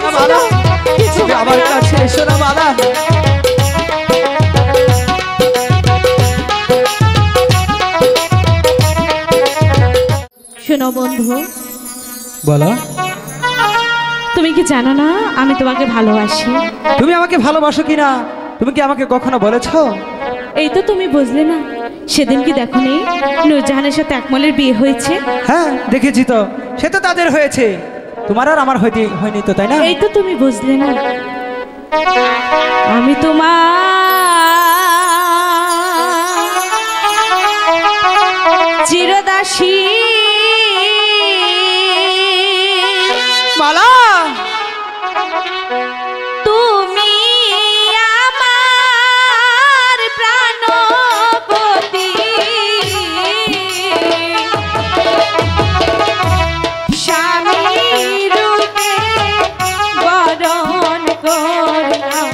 না মালা, তুমি আমার কাছে এসো না মালা। শোনো বন্ধু, বলো। তুমি কি জানো না আমি তোমাকে ভালোবাসি? তুমি আমাকে ভালোবাসো কিনা তুমি কি আমাকে কখনো বলেছো? এই তো তুমি বুঝলে না, সেদিন কি দেখো নি নূরজাহানের সাথে আকমলের বিয়ে হয়েছে? হ্যাঁ দেখেছি তো, সে তো তাদের হয়েছে, তোমার আর আমার হয়নি তো, তাই না? এই তো তুমি বুঝলে না, আমি তোমার চিরদাসী মালা। তুমি আমার প্রাণপতি, স্বামী রূপে বরণ করলাম।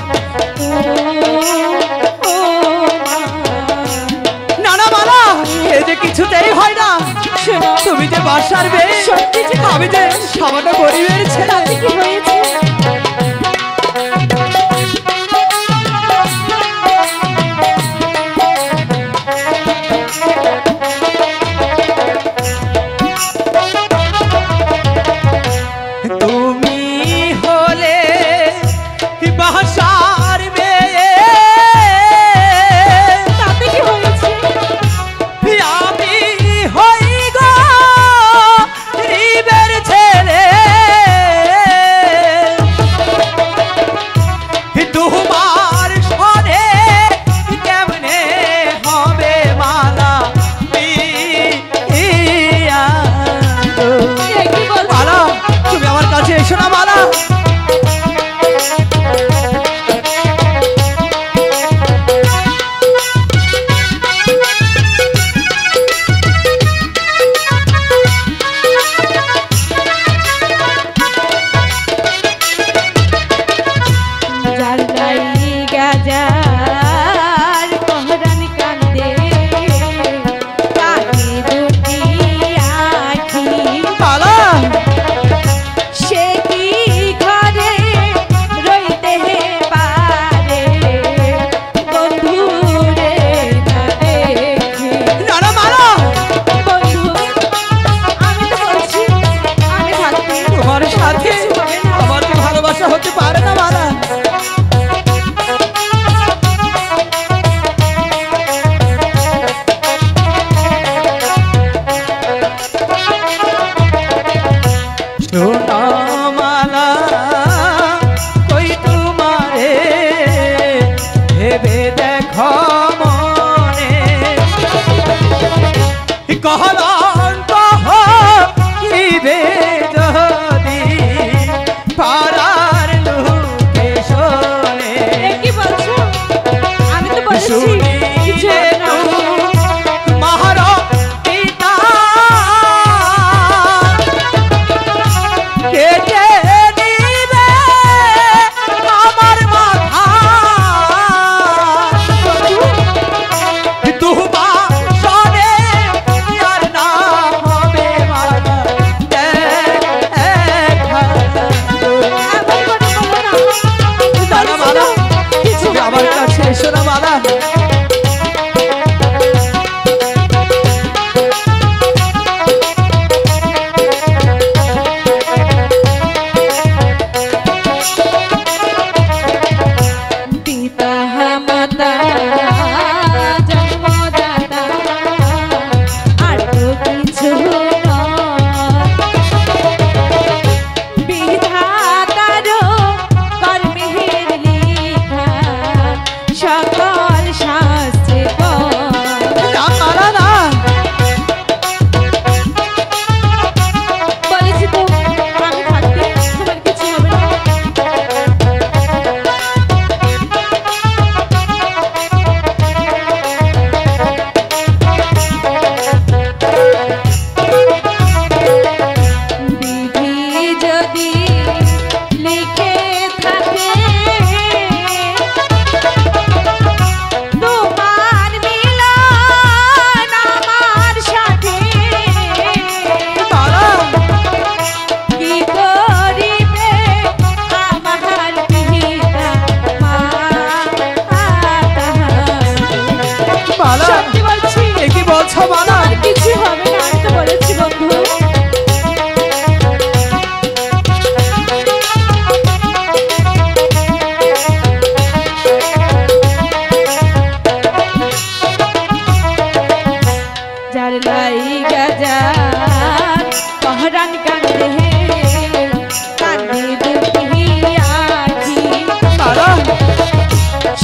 না না মালা, এই যে কিছুতেই হয় না। তুমি যে বাসার মেয়ে, আমি যে সামান্য গরিবের ছেলে। কি হয়েছে? তুমি হলে বাসার মেয়ে, তাতে কি হয়েছে? আমি হই গরিবের ছেলে। তোমার সনে কেমনে হবে মালা মালা, তুমি আমার কাছে এসো না মালা। যার গায়ে গাজার পহরান কান্দে, তাকে দুটি আঁখি, মালা সে কি ঘরে রইতে পারে বন্ধুরে না দেখে? না না মালা, বন্ধু, আমি তো বলছি আমি থাকতে তোমার সাথে আমার তো ভালোবাসা হতে পারে না মালা। সোনা মালা, কই তোমারে ভেবে দেখো মনে, কহলান্ত হইবে যদি পাড়ার লোকে শোনে। এ কি বলছো? আমি তো বলছি কিছু শুনিলে না। তোমার পিতা কেটে নিবে আমার মাথা। তোমার সনে আর নাম হবে মালা দেখা। দাদা মালা, তুমি আমার কাছে এসো না মালা। পিতা মাতা জন্মদাতা আর তো কিছু নয়, বিধাতারও কর্মের লেখা সকল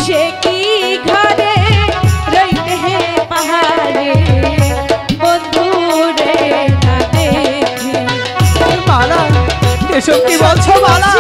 সে কি ঘরে রইতে হে পাহাড়ে বন্ধু রে না দেখে। মালা এসব কি বলছো মালা?